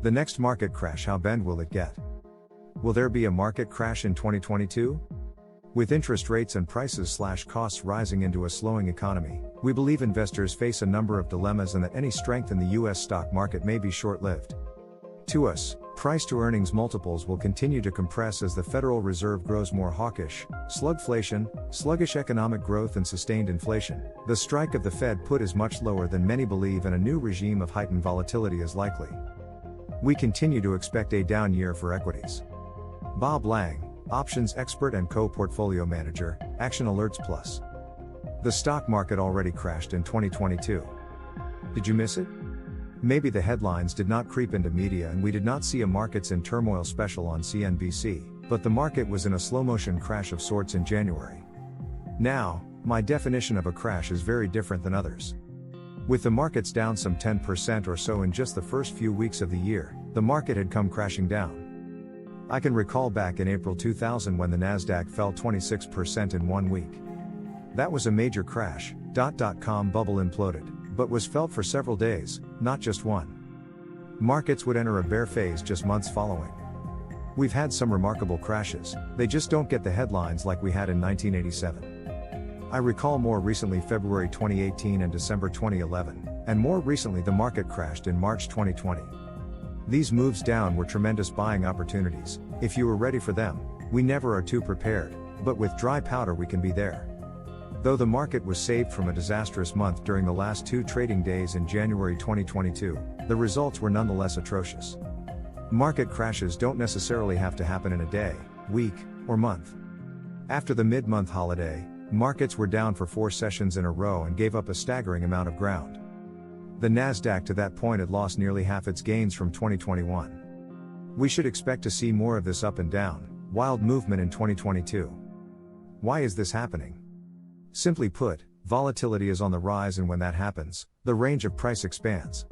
The next market crash, how bad will it get? Will there be a market crash in 2022? With interest rates and prices/costs rising into a slowing economy, we believe investors face a number of dilemmas and that any strength in the US stock market may be short-lived. To us, price-to-earnings multiples will continue to compress as the Federal Reserve grows more hawkish, slugflation, sluggish economic growth and sustained inflation. The strike of the Fed put is much lower than many believe and a new regime of heightened volatility is likely. We continue to expect a down year for equities. Bob Lang, options expert and co-portfolio manager, Action Alerts Plus. The stock market already crashed in 2022. Did you miss it? Maybe the headlines did not creep into media and we did not see a markets in turmoil special on CNBC, but the market was in a slow-motion crash of sorts in January. Now, my definition of a crash is very different than others. With the markets down some 10% or so in just the first few weeks of the year, the market had come crashing down. I can recall back in April 2000 when the Nasdaq fell 26% in 1 week. That was a major crash. .com bubble imploded, but was felt for several days, not just one. Markets would enter a bear phase just months following. We've had some remarkable crashes, they just don't get the headlines like we had in 1987. I recall more recently February 2018 and December 2011, and more recently the market crashed in March 2020. These moves down were tremendous buying opportunities. If you were ready for them, we never are too prepared, but with dry powder we can be there. Though the market was saved from a disastrous month during the last 2 trading days in January 2022, the results were nonetheless atrocious. Market crashes don't necessarily have to happen in a day, week, or month. After the mid-month holiday, markets were down for 4 sessions in a row and gave up a staggering amount of ground. The Nasdaq to that point had lost nearly half its gains from 2021. We should expect to see more of this up and down, wild movement in 2022. Why is this happening? Simply put, volatility is on the rise, and when that happens, the range of price expands.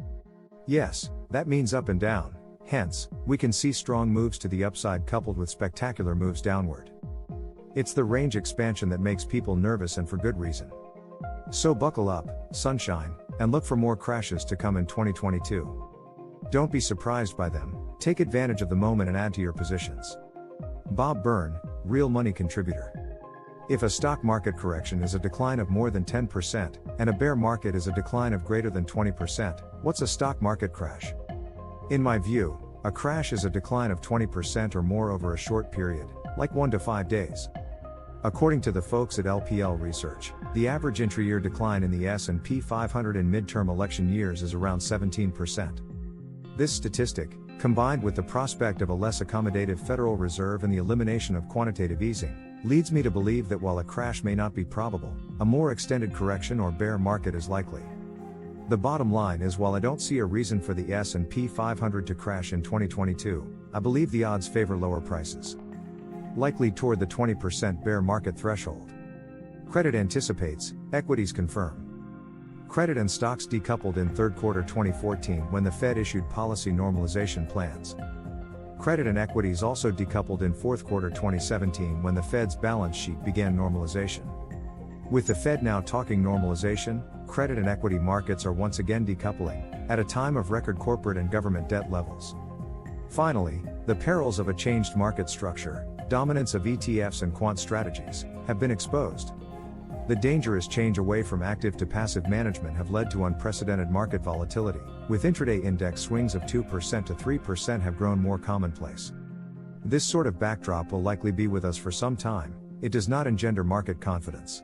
Yes, that means up and down, hence, we can see strong moves to the upside coupled with spectacular moves downward. It's the range expansion that makes people nervous, and for good reason. So buckle up, sunshine, and look for more crashes to come in 2022. Don't be surprised by them, take advantage of the moment and add to your positions. Bob Byrne, Real Money Contributor. If a stock market correction is a decline of more than 10%, and a bear market is a decline of greater than 20%, what's a stock market crash? In my view, a crash is a decline of 20% or more over a short period, like 1 to 5 days. According to the folks at LPL Research, the average intra-year decline in the S&P 500 in midterm election years is around 17%. This statistic, combined with the prospect of a less accommodative Federal Reserve and the elimination of quantitative easing, leads me to believe that while a crash may not be probable, a more extended correction or bear market is likely. The bottom line is, while I don't see a reason for the S&P 500 to crash in 2022, I believe the odds favor lower prices. Likely toward the 20% bear market threshold. Credit anticipates, equities confirm. Credit and stocks decoupled in third quarter 2014 when the Fed issued policy normalization plans. Credit and equities also decoupled in fourth quarter 2017 when the Fed's balance sheet began normalization. With the Fed now talking normalization, credit and equity markets are once again decoupling, at a time of record corporate and government debt levels. Finally, the perils of a changed market structure, dominance of ETFs and quant strategies, have been exposed. The dangerous change away from active to passive management have led to unprecedented market volatility, with intraday index swings of 2% to 3% have grown more commonplace. This sort of backdrop will likely be with us for some time. It does not engender market confidence.